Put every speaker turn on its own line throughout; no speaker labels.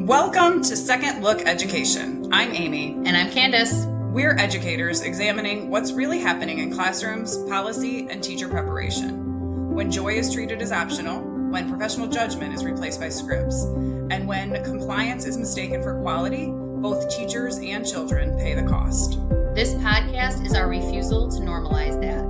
Welcome to Second Look Education. I'm Amy.
And I'm Candace.
We're educators examining what's really happening in classrooms, policy, and teacher preparation. When joy is treated as optional, when professional judgment is replaced by scripts, and when compliance is mistaken for quality, both teachers and children pay the cost.
This podcast is our refusal to normalize that.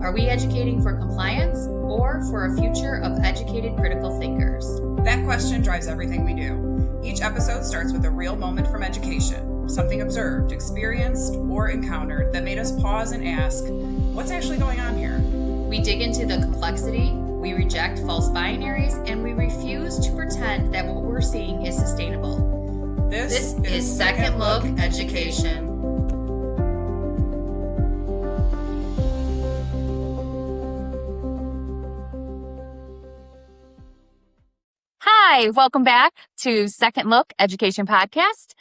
Are we educating for compliance or for a future of educated critical thinkers?
That question drives everything we do. Each episode starts with a real moment from education, something observed, experienced, or encountered that made us pause and ask, what's actually going on here?
We dig into the complexity, we reject false binaries, and we refuse to pretend that what we're seeing is sustainable. This is Second Look Education. Hi, welcome back to Second Look Education Podcast.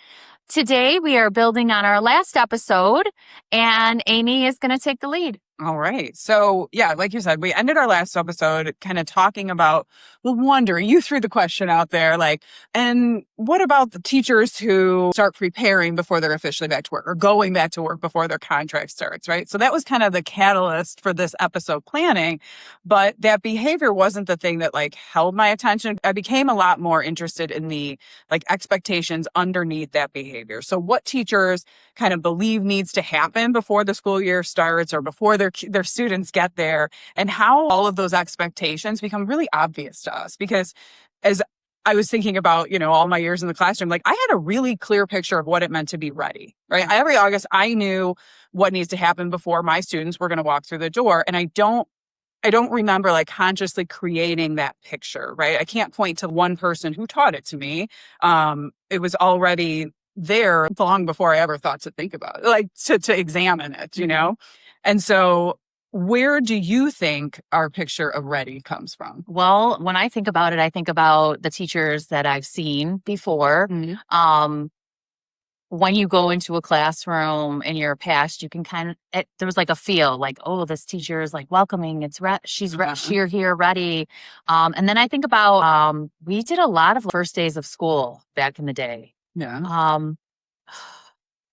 Today we are building on our last episode, and Amy is going to take the lead.
All right. So, yeah, like you said, we ended our last episode kind of talking about, wondering, you threw the question out there, and what about the teachers who start preparing before they're officially back to work or going back to work before their contract starts, right? So that was kind of the catalyst for this episode planning, but that behavior wasn't the thing that held my attention. I became a lot more interested in the expectations underneath that behavior. So what teachers kind of believe needs to happen before the school year starts or before their students get there, and how all of those expectations become really obvious to us. Because as I was thinking about, all my years in the classroom, I had a really clear picture of what it meant to be ready, right? Every August, I knew what needs to happen before my students were going to walk through the door. And I don't remember consciously creating that picture, right? I can't point to one person who taught it to me. It was already there long before I ever thought to think about it, to examine it, And so where do you think our picture of ready comes from?
Well, when I think about it, I think about the teachers that I've seen before.
Mm-hmm.
When you go into a classroom in your past, you can there was a feel oh, this teacher is welcoming. She's here ready. And then I think about, we did a lot of first days of school back in the day.
Yeah.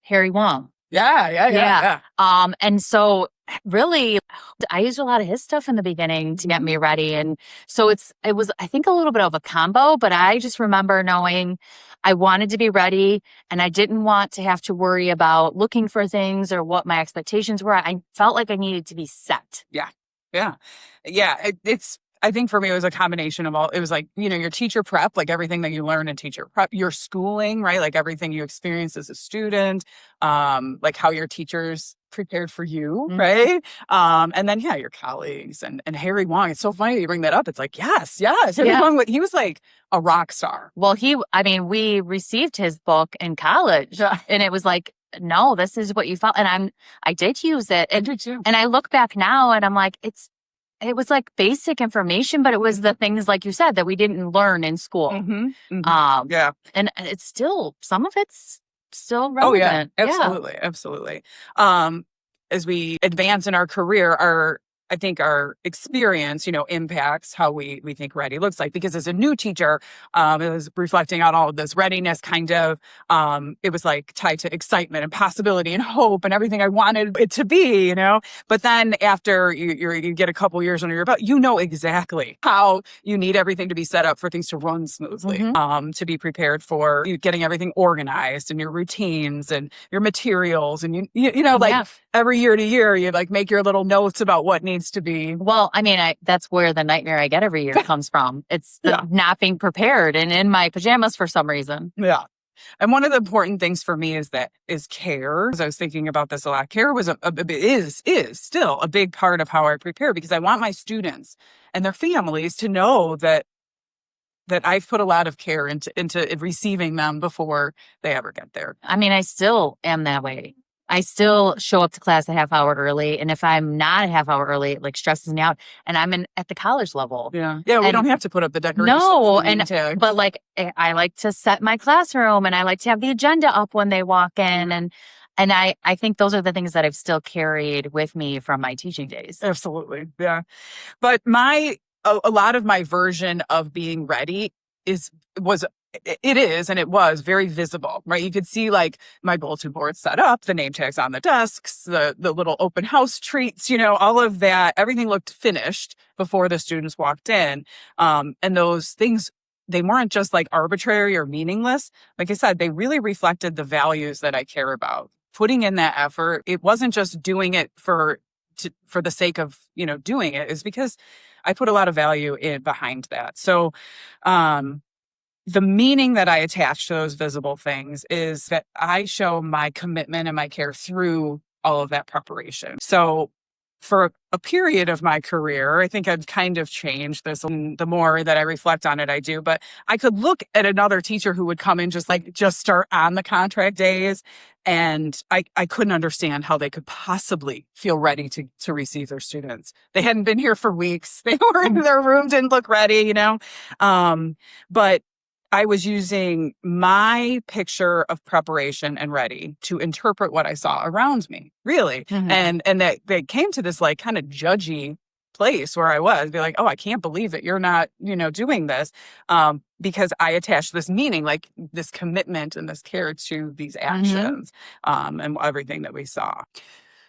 Harry Wong.
Yeah.
And so really, I used a lot of his stuff in the beginning to get me ready. And so it was, I think, a little bit of a combo, but I just remember knowing I wanted to be ready and I didn't want to have to worry about looking for things or what my expectations were. I felt like I needed to be set.
Yeah. I think for me, it was a combination of all. It was your teacher prep, everything that you learn in teacher prep, your schooling, right? Everything you experience as a student, how your teachers prepared for you,
Mm-hmm.
right? And then, your colleagues and Harry Wong. It's so funny that you bring that up. It's yes. Harry Wong, he was a rock star.
Well, we received his book in college and it was no, this is what you felt. And I did use it.
I did too.
And I look back now and I'm it was basic information, but it was the things like you said that we didn't learn in school.
Mm-hmm. Mm-hmm.
And it's still, some of it's still relevant.
Oh yeah, absolutely. As we advance in our career, I think our experience, impacts how we think ready looks like. Because as a new teacher, it was reflecting on all of this readiness it was tied to excitement and possibility and hope and everything I wanted it to be, But then after you get a couple years under your belt, exactly how you need everything to be set up for things to run smoothly,
Mm-hmm.
to be prepared for you getting everything organized and your routines and your materials. And every year to year, you make your little notes about what needs to be.
Well, that's where the nightmare I get every year comes from. It's not being prepared and in my pajamas for some reason.
Yeah. And one of the important things for me is care. As I was thinking about this a lot, care is still a big part of how I prepare, because I want my students and their families to know that I've put a lot of care into receiving them before they ever get there.
I still am that way. I still show up to class a half hour early. And if I'm not a half hour early, it stresses me out. And I'm at the college level.
Yeah. Yeah. We don't have to put up the decorations.
No. But I like to set my classroom and I like to have the agenda up when they walk in. And I think those are the things that I've still carried with me from my teaching days.
Absolutely. Yeah. But a lot of my version of being ready was it is, and it was very visible, right? You could see like my bulletin board set up, the name tags on the desks, the little open house treats, all of that. Everything looked finished before the students walked in. And those things, they weren't just like arbitrary or meaningless. Like I said, they really reflected the values that I care about. Putting in that effort, it wasn't just doing it for the sake of, doing it. It's because I put a lot of value behind that. So, the meaning that I attach to those visible things is that I show my commitment and my care through all of that preparation. So for a period of my career, I think I've kind of changed this. And the more that I reflect on it, I do. But I could look at another teacher who would come in just start on the contract days. And I couldn't understand how they could possibly feel ready to receive their students. They hadn't been here for weeks. They were in their room, didn't look ready, But I was using my picture of preparation and ready to interpret what I saw around me, really.
Mhm.
And that they came to this like kind of judgy place where I was, be like, oh, I can't believe that you're not, doing this. Because I attached this meaning, like this commitment and this care to these actions, and everything that we saw.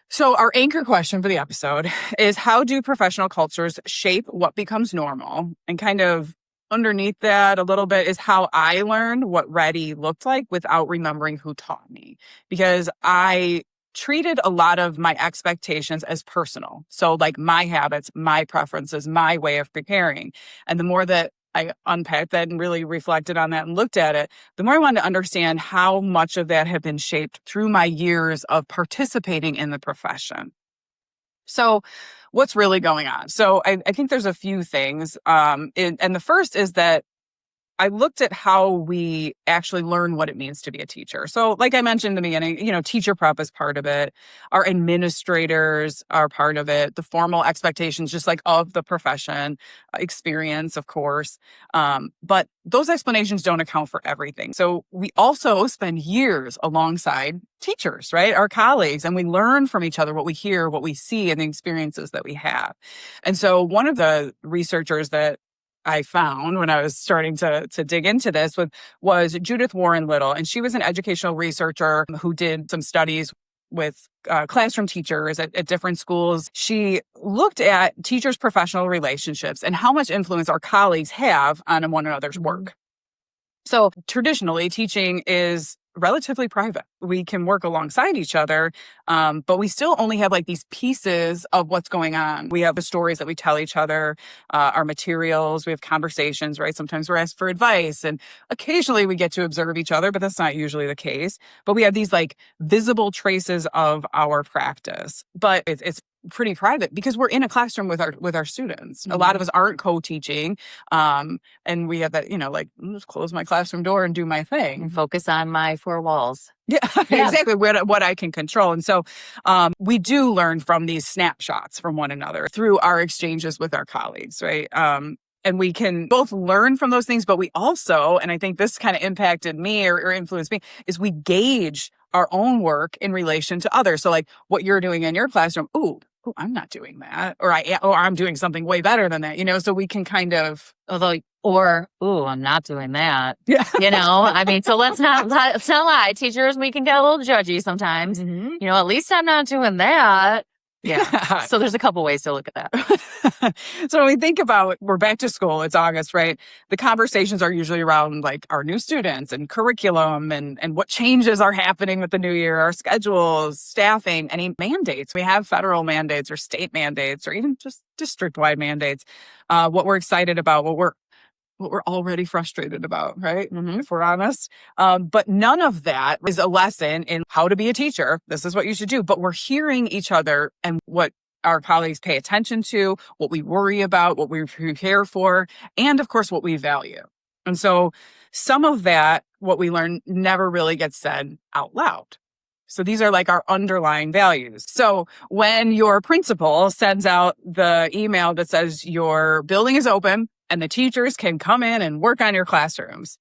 So our anchor question for the episode is, how do professional cultures shape what becomes normal? And kind of underneath that a little bit is how I learned what ready looked like without remembering who taught me, because I treated a lot of my expectations as personal. So like my habits, my preferences, my way of preparing. And the more that I unpacked that and really reflected on that and looked at it, the more I wanted to understand how much of that had been shaped through my years of participating in the profession. So what's really going on? So I think there's a few things. And the first is that I looked at how we actually learn what it means to be a teacher. So like I mentioned in the beginning, teacher prep is part of it. Our administrators are part of it. The formal expectations, just like of the profession, experience, of course. But those explanations don't account for everything. So we also spend years alongside teachers, right? Our colleagues, and we learn from each other what we hear, what we see, and the experiences that we have. And so one of the researchers that I found when I was starting to dig into this was Judith Warren Little. And she was an educational researcher who did some studies with classroom teachers at different schools. She looked at teachers' professional relationships and how much influence our colleagues have on one another's work. So traditionally, teaching is relatively private. We can work alongside each other, but we still only have like these pieces of what's going on. We have the stories that we tell each other, our materials, we have conversations, right? Sometimes we're asked for advice, and occasionally we get to observe each other, but that's not usually the case. But we have these like visible traces of our practice, but it's pretty private because we're in a classroom with our students. A lot of us aren't co-teaching, and we have that, like, just close my classroom door and do my thing.
And focus on my four walls.
Yeah, exactly. What I can control. And so we do learn from these snapshots from one another through our exchanges with our colleagues, right? And we can both learn from those things, but we also, and I think this kind of impacted me or influenced me, is we gauge our own work in relation to others. So like what you're doing in your classroom, ooh, I'm not doing that, or I'm doing something way better than that, so we can kind of,
I'm not doing that.
yeah,
I mean, so let's not lie. Teachers, we can get a little judgy sometimes.
Mm-hmm.
At least I'm not doing that. Yeah. So there's a couple ways to look at that.
So when we think about, we're back to school, it's August, right? The conversations are usually around like our new students and curriculum and what changes are happening with the new year, our schedules, staffing, any mandates. We have federal mandates or state mandates or even just district-wide mandates. What we're excited about, what we're already frustrated about, right?
Mm-hmm.
If we're honest. But none of that is a lesson in how to be a teacher. This is what you should do. But we're hearing each other and what our colleagues pay attention to, what we worry about, what we prepare for, and of course, what we value. And so some of that, what we learn, never really gets said out loud. So these are like our underlying values. So when your principal sends out the email that says your building is open and the teachers can come in and work on your classrooms,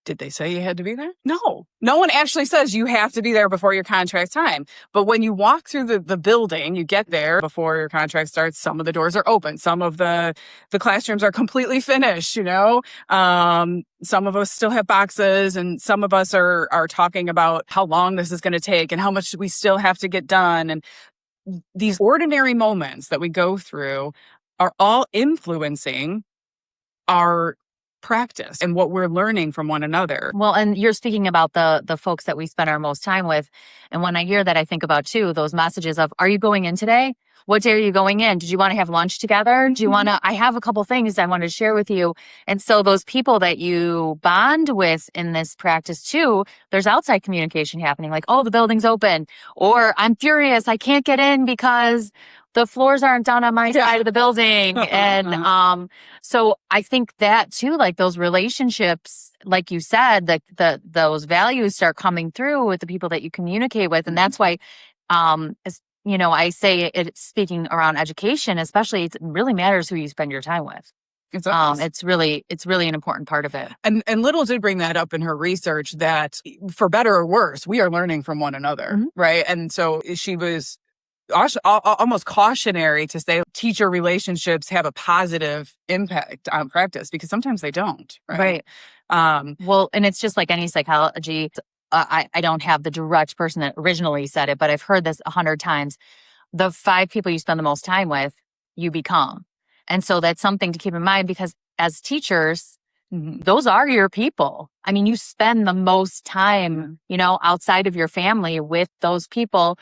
Did they say you had to be there? No. No one actually says you have to be there before your contract time. But when you walk through the building, you get there before your contract starts. Some of the doors are open. Some of the classrooms are completely finished, you know. Some of us still have boxes, and some of us are talking about how long this is going to take and how much we still have to get done. And these ordinary moments that we go through are all influencing our practice and what we're learning from one another.
Well, and you're speaking about the folks that we spend our most time with. And when I hear that, I think about too, those messages of, are you going in today? What day are you going in? Did you want to have lunch together? Do you want to, I have a couple things I want to share with you. And so those people that you bond with in this practice too, there's outside communication happening, like, oh, the building's open, or I'm furious, I can't get in because the floors aren't done on my side of the building. And so I think that too, like those relationships, like you said, that those values start coming through with the people that you communicate with. And that's why, you know, I say it, speaking around education, especially, it really matters who you spend your time with. It's really an important part of it.
And Little did bring that up in her research, that for better or worse, we are learning from one another, right? And so she was almost cautionary to say teacher relationships have a positive impact on practice, because sometimes they don't, right?
Well, and it's just like any psychology. I don't have the direct person that originally said it, but I've heard this 100 times. The 5 people you spend the most time with, you become. And so that's something to keep in mind, because as teachers, those are your people. I mean, you spend the most time, you know, outside of your family with those people.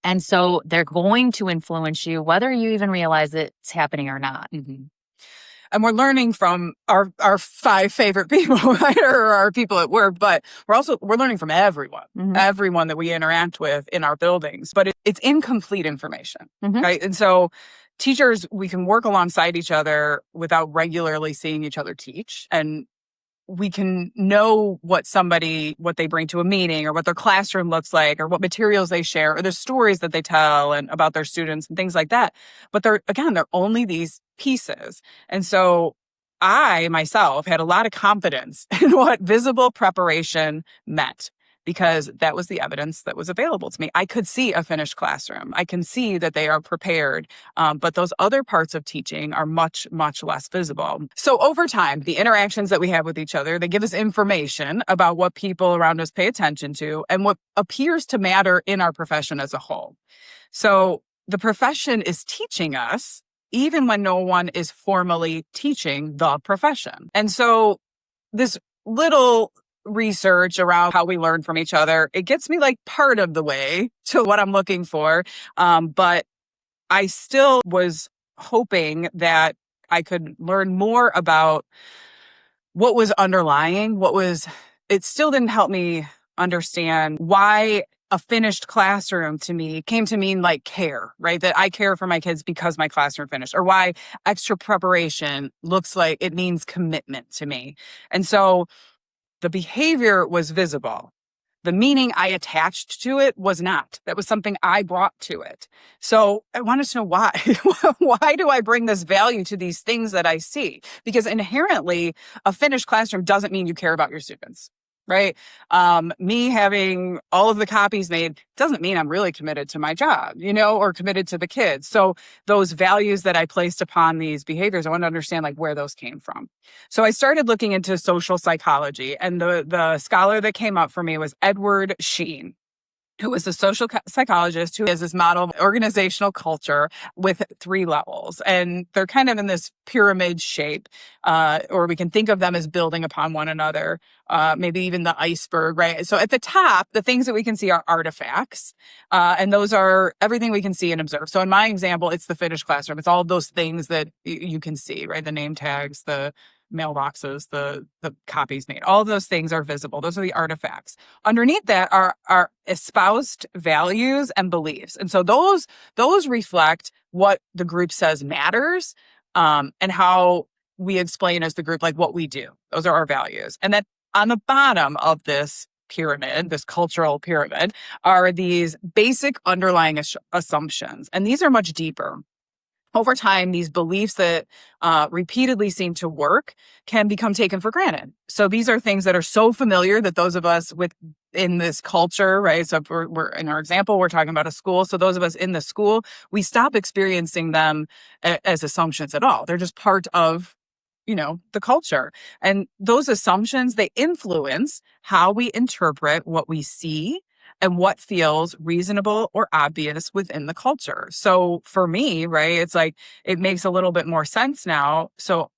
And so they're going to influence you, whether you even realize it's happening or not.
And we're learning from our 5 favorite people, right? Or our people at work, but we're learning from everyone that we interact with in our buildings. But it's incomplete information, right? And so teachers, we can work alongside each other without regularly seeing each other teach. And we can know what they bring to a meeting, or what their classroom looks like, or what materials they share, or the stories that they tell and about their students and things like that. But they're only these pieces. And so I myself had a lot of confidence in what visible preparation meant, because that was the evidence that was available to me. I could see a finished classroom. I can see that they are prepared. But those other parts of teaching are much, much less visible. So over time, the interactions that we have with each other, they give us information about what people around us pay attention to and what appears to matter in our profession as a whole. So the profession is teaching us, even when no one is formally teaching the profession. And so this little research around how we learn from each other, it gets me like part of the way to what I'm looking for. But I still was hoping that I could learn more about what was underlying, it still didn't help me understand why a finished classroom to me came to mean like care, right? That I care for my kids because my classroom finished, or why extra preparation looks like it means commitment to me. And so the behavior was visible. The meaning I attached to it was not. That was something I brought to it. So I wanted to know why. Why do I bring this value to these things that I see? Because inherently, a finished classroom doesn't mean you care about your students, right? Me having all of the copies made doesn't mean I'm really committed to my job, or committed to the kids. So those values that I placed upon these behaviors, I want to understand like where those came from. So I started looking into social psychology, and the scholar that came up for me was Edgar Schein, who is a social psychologist who has this model of organizational culture with 3 levels. And they're kind of in this pyramid shape, or we can think of them as building upon one another, maybe even the iceberg, right? So at the top, the things that we can see are artifacts, and those are everything we can see and observe. So in my example, it's the finished classroom. It's all of those things that you can see, right? The name tags, the mailboxes, the copies made, all of those things are visible. Those are the artifacts. Underneath that are espoused values and beliefs. And so those reflect what the group says matters, and how we explain as the group, like what we do. Those are our values. And then on the bottom of this pyramid, this cultural pyramid, are these basic underlying assumptions. And these are much deeper. over time, these beliefs that repeatedly seem to work can become taken for granted. So these are things that are so familiar that those of us in this culture, right? So if we're in our example, we're talking about a school. So those of us in the school, we stop experiencing them as assumptions at all. They're just part of, the culture. And those assumptions, they influence how we interpret what we see and what feels reasonable or obvious within the culture. So for me, right, it's like, it makes a little bit more sense now. So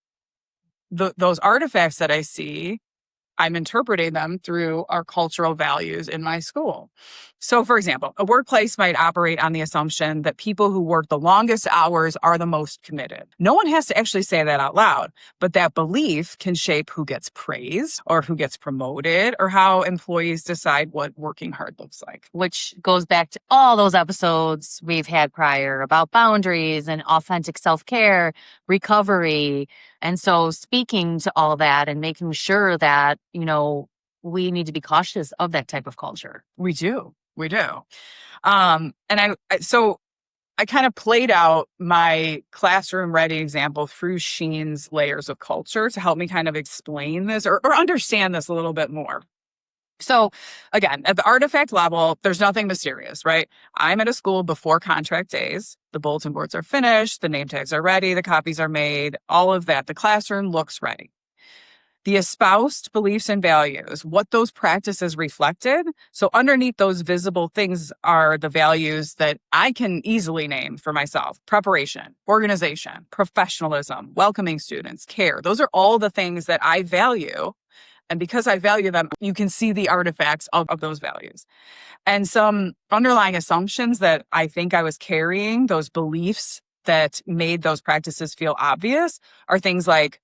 those artifacts that I see, I'm interpreting them through our cultural values in my school. So, for example, a workplace might operate on the assumption that people who work the longest hours are the most committed. No one has to actually say that out loud, but that belief can shape who gets praised or who gets promoted or how employees decide what working hard looks like.
Which goes back to all those episodes we've had prior about boundaries and authentic self-care, recovery. And so speaking to all that and making sure that, we need to be cautious of that type of culture.
We do. And so I kind of played out my classroom ready example through Schein's layers of culture to help me kind of explain this or understand this a little bit more. So again, at the artifact level, there's nothing mysterious, right? I'm at a school before contract days. The bulletin boards are finished. The name tags are ready. The copies are made. All of that. The classroom looks ready. The espoused beliefs and values, what those practices reflected. So underneath those visible things are the values that I can easily name for myself: preparation, organization, professionalism, welcoming students, care. Those are all the things that I value. And because I value them, you can see the artifacts of those values. And some underlying assumptions that I think I was carrying, those beliefs that made those practices feel obvious, are things like: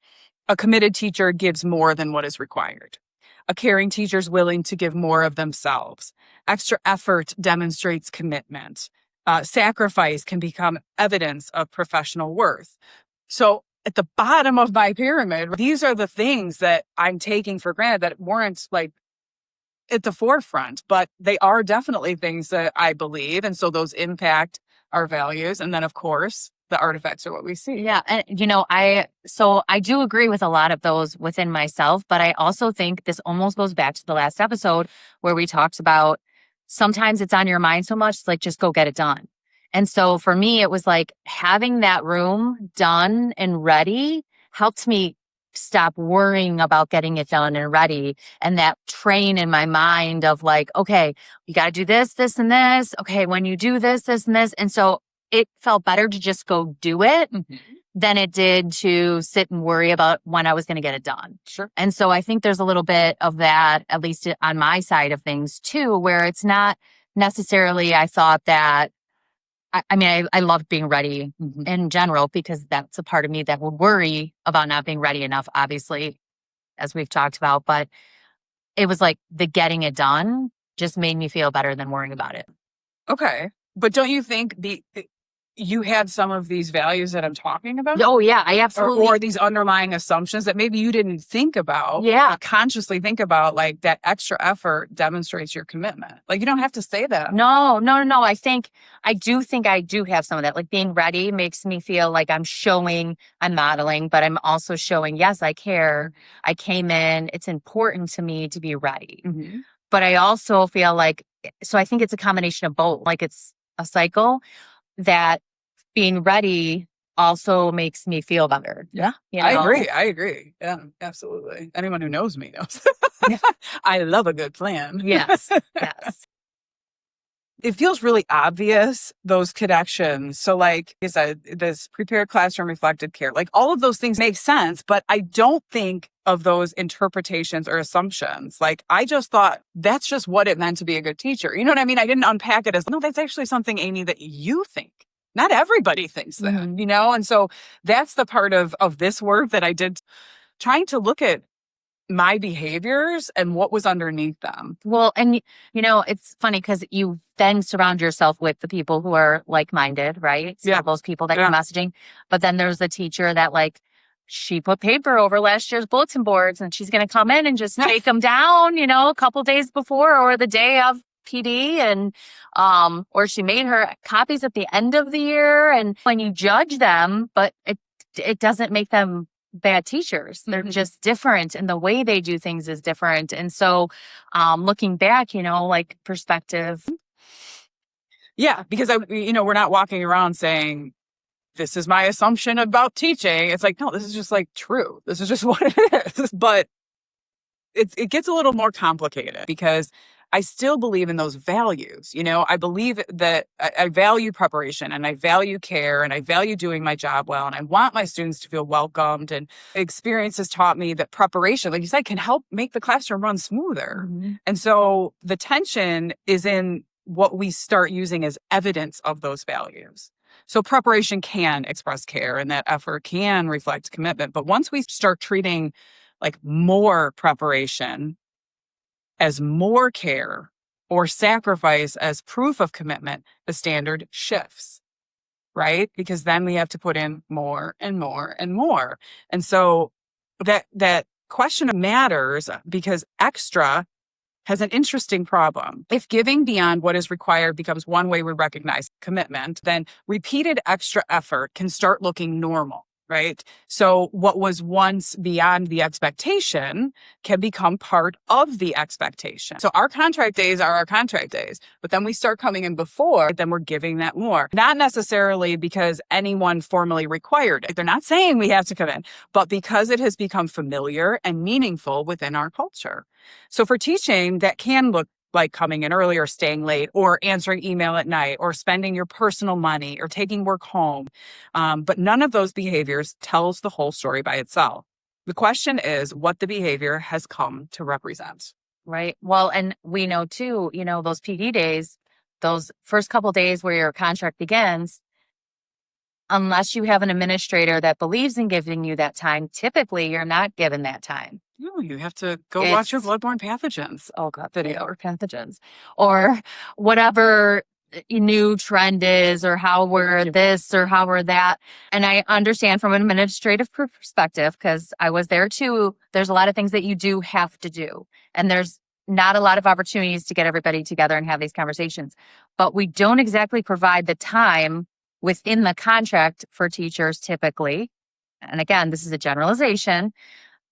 a committed teacher gives more than what is required. A caring teacher is willing to give more of themselves. Extra effort demonstrates commitment. Sacrifice can become evidence of professional worth. So at the bottom of my pyramid, these are the things that I'm taking for granted that weren't like at the forefront, but they are definitely things that I believe. And so those impact our values. And then, of course, the artifacts are what we see.
Yeah. And, I do agree with a lot of those within myself, but I also think this almost goes back to the last episode where we talked about sometimes it's on your mind so much, it's like, just go get it done. And so for me, it was like having that room done and ready helped me stop worrying about getting it done and ready. And that train in my mind of like, okay, you got to do this, this, and this. Okay, when you do this, this, and this. And so it felt better to just go do it than it did to sit and worry about when I was going to get it done.
Sure.
And so I think there's a little bit of that, at least on my side of things too, where it's not necessarily, I thought that, I loved being ready in general because that's a part of me that would worry about not being ready enough, obviously, as we've talked about. But it was like the getting it done just made me feel better than worrying about it.
Okay. But don't you think you had some of these values that I'm talking about?
Oh, yeah, I absolutely.
Or these underlying assumptions that maybe you didn't think about.
Yeah.
Consciously think about, like, that extra effort demonstrates your commitment. Like, you don't have to say that.
No. I do think I do have some of that. Like, being ready makes me feel like I'm modeling, but I'm also showing, yes, I care. I came in. It's important to me to be ready. But I also feel like, so I think it's a combination of both. Like, it's a cycle that being ready also makes me feel better.
Yeah, I agree. Yeah, absolutely. Anyone who knows me knows. I love a good plan.
Yes.
It feels really obvious, those connections. So like I said, this prepared classroom, reflected care, like all of those things make sense, but I don't think of those interpretations or assumptions. Like, I just thought that's just what it meant to be a good teacher. You know what I mean? I didn't unpack it as, no, that's actually something, Amy, that you think. Not everybody thinks that, And so that's the part of this work that I did, trying to look at my behaviors and what was underneath them.
Well, and it's funny because you then surround yourself with the people who are like-minded, right? So those people that you're messaging. But then there's the teacher that, like, she put paper over last year's bulletin boards and she's going to come in and just take them down, a couple days before or the day of PD and, or she made her copies at the end of the year. And when you judge them, but it doesn't make them bad teachers. They're just different, and the way they do things is different. And so, looking back, like perspective.
Yeah, because we're not walking around saying, this is my assumption about teaching. It's like, no, this is just like true. This is just what it is. But it gets a little more complicated because I still believe in those values. I believe that I value preparation and I value care and I value doing my job well. And I want my students to feel welcomed. And experience has taught me that preparation, like you said, can help make the classroom run smoother. And so the tension is in what we start using as evidence of those values. So preparation can express care and that effort can reflect commitment. But once we start treating like more preparation as more care or sacrifice as proof of commitment, the standard shifts, right? Because then we have to put in more and more and more. And so that question matters because extra has an interesting problem. If giving beyond what is required becomes one way we recognize commitment, then repeated extra effort can start looking normal, right? So what was once beyond the expectation can become part of the expectation. So our contract days are our contract days, but then we start coming in before, then we're giving that more. Not necessarily because anyone formally required it. They're not saying we have to come in, but because it has become familiar and meaningful within our culture. So for teaching, that can look like coming in early or staying late or answering email at night or spending your personal money or taking work home. But none of those behaviors tells the whole story by itself. The question is what the behavior has come to represent.
Right. Well, and we know too, those PD days, those first couple days where your contract begins, unless you have an administrator that believes in giving you that time, typically you're not given that time.
No, you have to go watch your bloodborne pathogens.
Oh God, video or pathogens or whatever new trend is or how we're this or how we're that. And I understand from an administrative perspective, because I was there too, there's a lot of things that you do have to do. And there's not a lot of opportunities to get everybody together and have these conversations. But we don't exactly provide the time within the contract for teachers typically. And again, this is a generalization,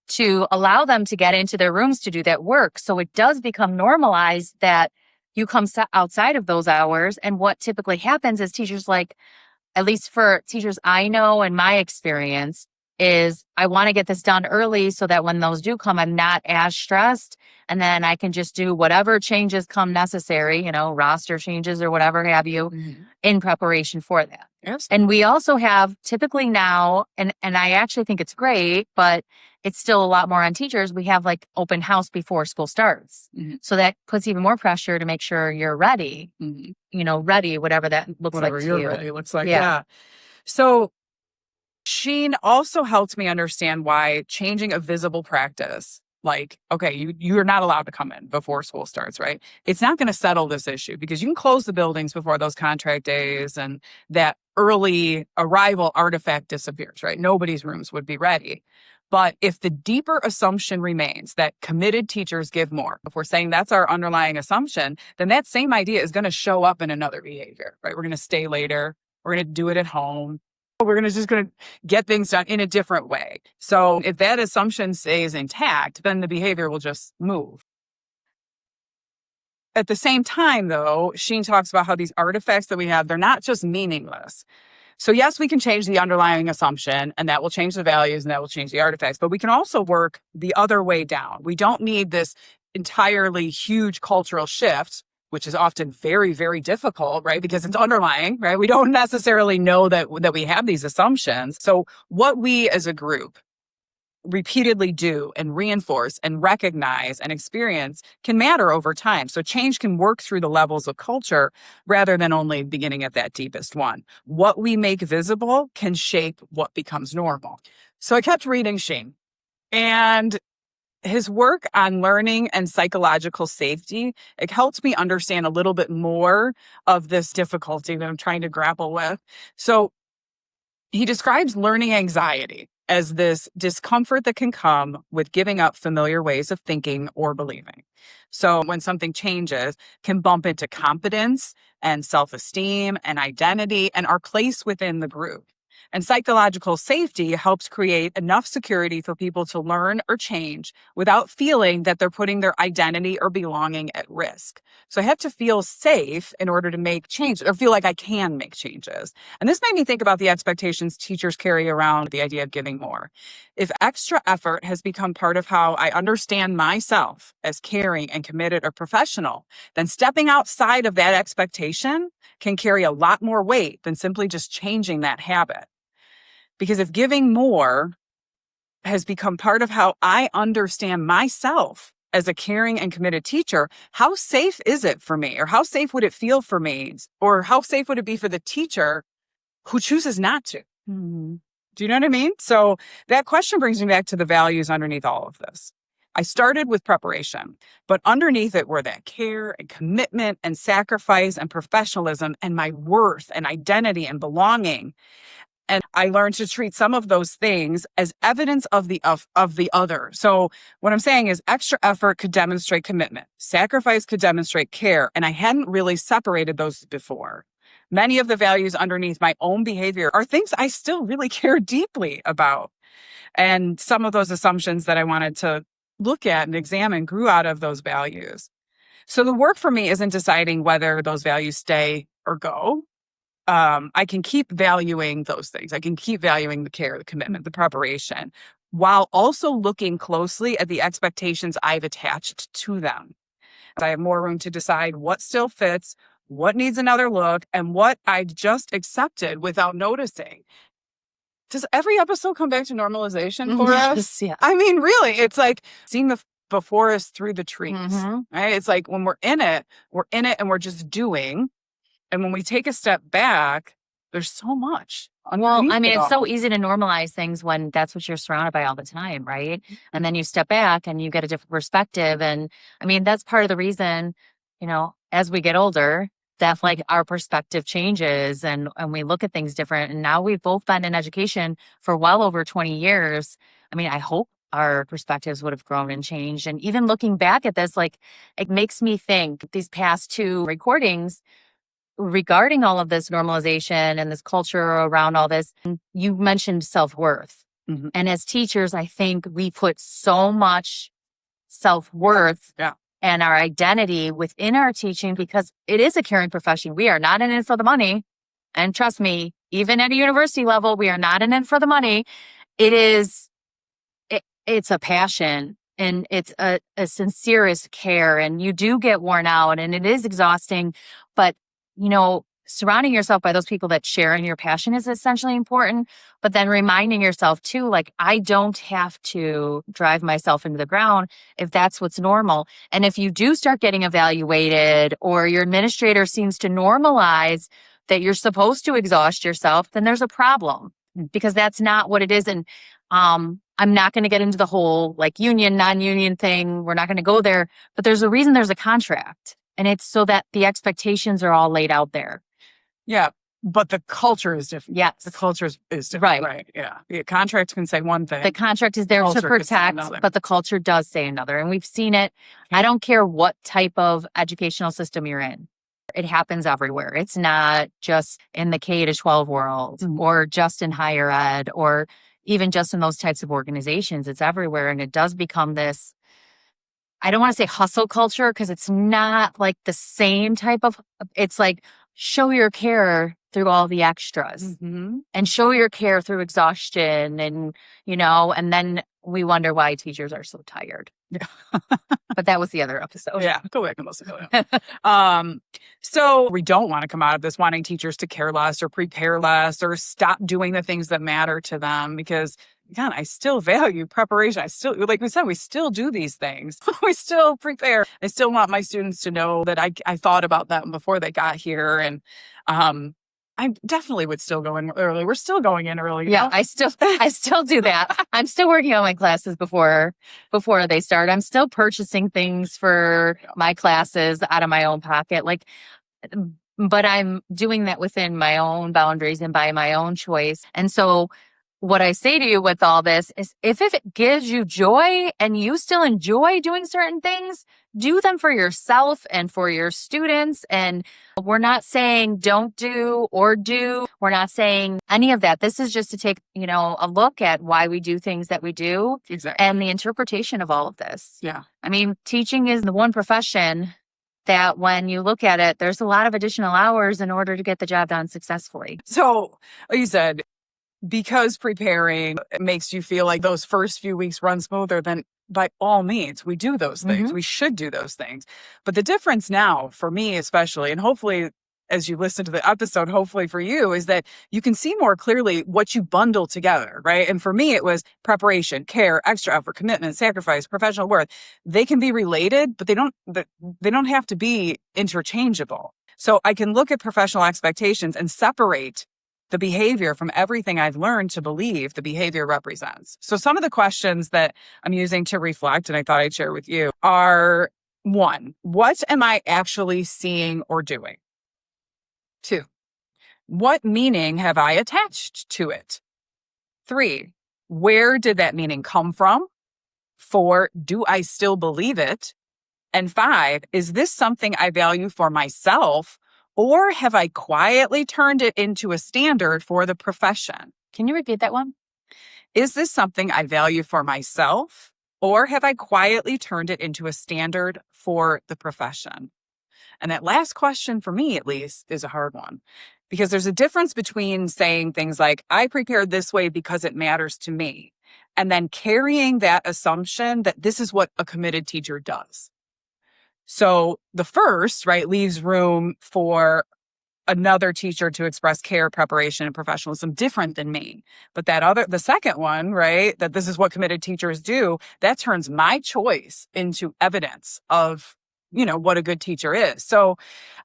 to allow them to get into their rooms to do that work. So it does become normalized that you come outside of those hours. And what typically happens is teachers, like, at least for teachers I know in my experience, is I want to get this done early so that when those do come, I'm not as stressed. And then I can just do whatever changes come necessary, roster changes or whatever have you, in preparation for that.
Yes.
And we also have typically now, and I actually think it's great, but it's still a lot more on teachers. We have like open house before school starts. So that puts even more pressure to make sure you're ready, ready, whatever that looks like to you.
Ready looks like. Yeah. So Schein also helped me understand why changing a visible practice, like, okay, you're not allowed to come in before school starts, right? It's not going to settle this issue because you can close the buildings before those contract days and that early arrival artifact disappears, right? Nobody's rooms would be ready. But if the deeper assumption remains that committed teachers give more, if we're saying that's our underlying assumption, then that same idea is going to show up in another behavior, right? We're going to stay later. We're going to do it at home. We're going to get things done in a different way. So if that assumption stays intact, then the behavior will just move. At the same time, though, Schein talks about how these artifacts that we have, they're not just meaningless. So yes, we can change the underlying assumption and that will change the values and that will change the artifacts, but we can also work the other way down. We don't need this entirely huge cultural shift, which is often very, very difficult, right? Because it's underlying, right? We don't necessarily know that we have these assumptions. So what we as a group repeatedly do and reinforce and recognize and experience can matter over time. So change can work through the levels of culture rather than only beginning at that deepest one. What we make visible can shape what becomes normal. So I kept reading Schein, and his work on learning and psychological safety, it helped me understand a little bit more of this difficulty that I'm trying to grapple with. So he describes learning anxiety as this discomfort that can come with giving up familiar ways of thinking or believing. So when something changes, can bump into confidence and self-esteem and identity and our place within the group. And psychological safety helps create enough security for people to learn or change without feeling that they're putting their identity or belonging at risk. So I have to feel safe in order to make change or feel like I can make changes. And this made me think about the expectations teachers carry around the idea of giving more. If extra effort has become part of how I understand myself as caring and committed or professional, then stepping outside of that expectation can carry a lot more weight than simply just changing that habit. Because if giving more has become part of how I understand myself as a caring and committed teacher, how safe is it for me? Or how safe would it feel for me? Or how safe would it be for the teacher who chooses not to?
Mm-hmm.
Do you know what I mean? So that question brings me back to the values underneath all of this. I started with preparation, but underneath it were that care and commitment and sacrifice and professionalism and my worth and identity and belonging. And I learned to treat some of those things as evidence of the other. So what I'm saying is extra effort could demonstrate commitment. Sacrifice could demonstrate care. And I hadn't really separated those before. Many of the values underneath my own behavior are things I still really care deeply about. And some of those assumptions that I wanted to look at and examine grew out of those values. So the work for me isn't deciding whether those values stay or go. I can keep valuing those things. I can keep valuing the care, the commitment, the preparation, while also looking closely at the expectations I've attached to them. I have more room to decide what still fits, what needs another look, and what I just accepted without noticing. Does every episode come back to normalization for us?
Yeah.
I mean, really, it's like seeing the forest through the trees,
Mm-hmm.
right? It's like when we're in it and we're just doing. And when we take a step back, there's so much.
Well, I mean,
it
it's
all.
so easy to normalize things when that's what you're surrounded by all the time, right? And then you step back and you get a different perspective. And I mean, that's part of the reason, as we get older, that like our perspective changes and we look at things different. And now we've both been in education for well over 20 years. I mean, I hope our perspectives would have grown and changed. And even looking back at this, like it makes me think these past two recordings regarding all of this normalization and this culture around all this, you mentioned self-worth.
Mm-hmm.
And as teachers, I think we put so much self-worth and our identity within our teaching because it is a caring profession. We are not in it for the money. And trust me, even at a university level, we are not in it for the money. It's a passion and it's a sincerest care, and you do get worn out and it is exhausting, but surrounding yourself by those people that share in your passion is essentially important, but then reminding yourself too, like, I don't have to drive myself into the ground if that's what's normal. And if you do start getting evaluated or your administrator seems to normalize that you're supposed to exhaust yourself, then there's a problem because that's not what it is. And I'm not going to get into the whole like union, non-union thing. We're not going to go there, but there's a reason there's a contract. And it's so that the expectations are all laid out there.
Yeah. But the culture is different.
Yes.
The culture is different. Right. Yeah. The contract can say one thing.
The contract is there to protect, but the culture does say another. And we've seen it. I don't care what type of educational system you're in. It happens everywhere. It's not just in the K to 12 world or just in higher ed or even just in those types of organizations. It's everywhere. And it does become this, I don't want to say hustle culture because it's not like the same type of, it's like show your care through all the extras and show your care through exhaustion and, and then we wonder why teachers are so tired.
Yeah.
But that was the other episode.
Yeah. Go back and listen to that. So we don't want to come out of this wanting teachers to care less or prepare less or stop doing the things that matter to them because again, I still value preparation. I still, like we said, we still do these things. We still prepare. I still want my students to know that I thought about them before they got here. And I definitely would still go in early. We're still going in early.
Yeah, I still do that. I'm still working on my classes before they start. I'm still purchasing things for my classes out of my own pocket. But I'm doing that within my own boundaries and by my own choice. And so what I say to you with all this is if it gives you joy and you still enjoy doing certain things, do them for yourself and for your students. And we're not saying don't do or do. We're not saying any of that. This is just to take, a look at why we do things that we do.
Exactly.
And the interpretation of all of this.
Yeah.
I mean, teaching is the one profession that when you look at it, there's a lot of additional hours in order to get the job done successfully.
So, like you said, because preparing makes you feel like those first few weeks run smoother, then by all means, we do those things.
Mm-hmm.
We should do those things. But the difference now, for me especially, and hopefully as you listen to the episode, hopefully for you, is that you can see more clearly what you bundle together, right? And for me, it was preparation, care, extra effort, commitment, sacrifice, professional worth. They can be related, but they don't have to be interchangeable. So I can look at professional expectations and separate the behavior from everything I've learned to believe the behavior represents. So some of the questions that I'm using to reflect, and I thought I'd share with you, are 1, what am I actually seeing or doing? 2, what meaning have I attached to it? 3, where did that meaning come from? 4, do I still believe it? And 5, is this something I value for myself, or have I quietly turned it into a standard for the profession?
Can you repeat that one?
Is this something I value for myself, or have I quietly turned it into a standard for the profession? And that last question, for me at least, is a hard one, because there's a difference between saying things like, I prepared this way because it matters to me, and then carrying that assumption that this is what a committed teacher does. So the first, right, leaves room for another teacher to express care, preparation, and professionalism different than me. But the second one, right, that this is what committed teachers do, that turns my choice into evidence of, what a good teacher is. So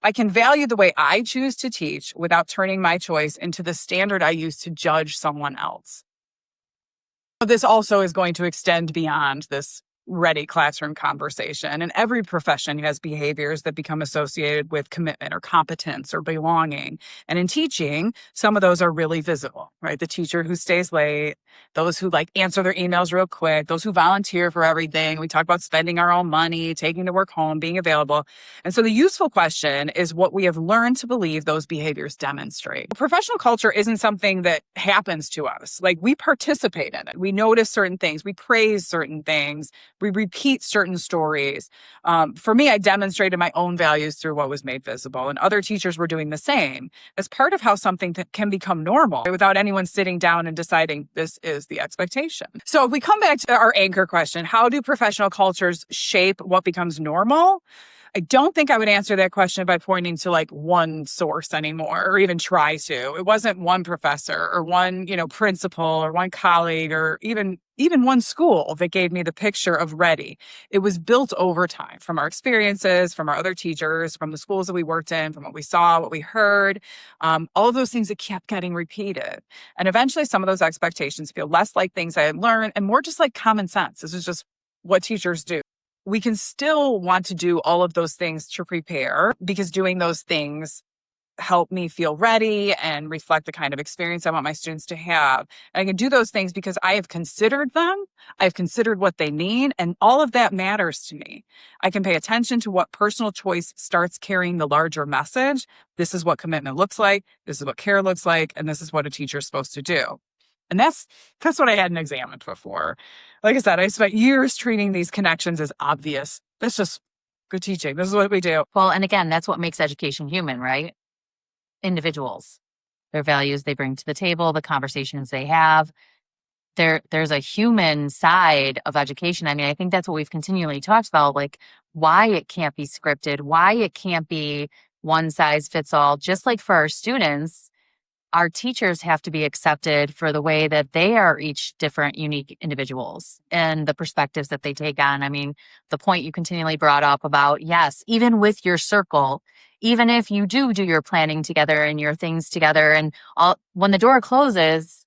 I can value the way I choose to teach without turning my choice into the standard I use to judge someone else. This also is going to extend beyond this ready classroom conversation. And every profession has behaviors that become associated with commitment or competence or belonging. And in teaching, some of those are really visible, right? The teacher who stays late, those who answer their emails real quick, those who volunteer for everything. We talk about spending our own money, taking the work home, being available. And so the useful question is what we have learned to believe those behaviors demonstrate. Professional culture isn't something that happens to us. We participate in it. We notice certain things. We praise certain things. We repeat certain stories. For me, I demonstrated my own values through what was made visible, and other teachers were doing the same as part of how something that can become normal without anyone sitting down and deciding this is the expectation. So if we come back to our anchor question, how do professional cultures shape what becomes normal? I don't think I would answer that question by pointing to one source anymore, or even try to. It wasn't one professor or one, principal or one colleague or even one school that gave me the picture of ready. It was built over time from our experiences, from our other teachers, from the schools that we worked in, from what we saw, what we heard, all of those things that kept getting repeated. And eventually some of those expectations feel less like things I had learned and more just like common sense. This is just what teachers do. We can still want to do all of those things to prepare, because doing those things help me feel ready and reflect the kind of experience I want my students to have. And I can do those things because I have considered them. I've considered what they need, and all of that matters to me. I can pay attention to what personal choice starts carrying the larger message. This is what commitment looks like. This is what care looks like. And this is what a teacher is supposed to do. And that's what I hadn't examined before. Like I said, I spent years treating these connections as obvious. That's just good teaching. This is what we do.
Well, and again, that's what makes education human, right? Individuals, their values they bring to the table, the conversations they have. There's a human side of education. I mean, I think that's what we've continually talked about, why it can't be scripted, why it can't be one size fits all. Just like for our students, our teachers have to be accepted for the way that they are each different, unique individuals and the perspectives that they take on. I mean, the point you continually brought up about, yes, even with your circle, even if you do your planning together and your things together, and when the door closes,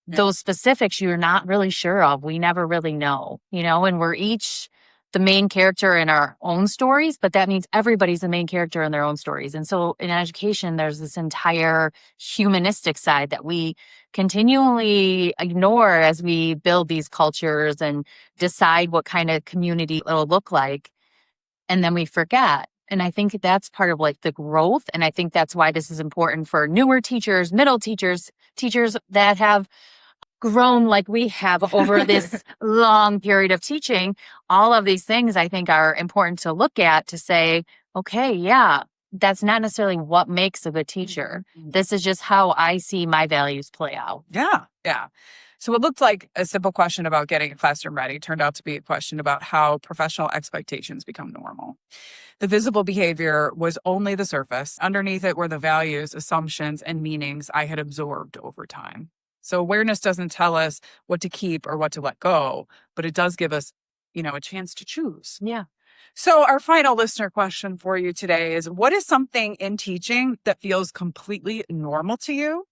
those specifics you're not really sure of. We never really know, and we're each the main character in our own stories, but that means everybody's the main character in their own stories. And so in education, there's this entire humanistic side that we continually ignore as we build these cultures and decide what kind of community it'll look like. And then we forget. And I think that's part of like the growth. And I think that's why this is important for newer teachers, middle teachers, teachers that have grown like we have over this long period of teaching. All of these things I think are important to look at to say, okay, yeah, that's not necessarily what makes a good teacher. This is just how I see my values play out.
Yeah. Yeah. So it looked like a simple question about getting a classroom ready turned out to be a question about how professional expectations become normal. The visible behavior was only the surface. Underneath it were the values, assumptions, and meanings I had absorbed over time. So awareness doesn't tell us what to keep or what to let go, but it does give us, a chance to choose.
Yeah.
So our final listener question for you today is, what is something in teaching that feels completely normal to you?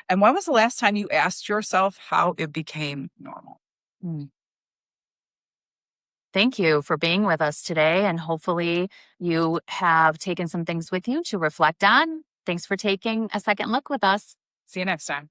And when was the last time you asked yourself how it became normal?
Thank you for being with us today. And hopefully you have taken some things with you to reflect on. Thanks for taking a second look with us.
See you next time.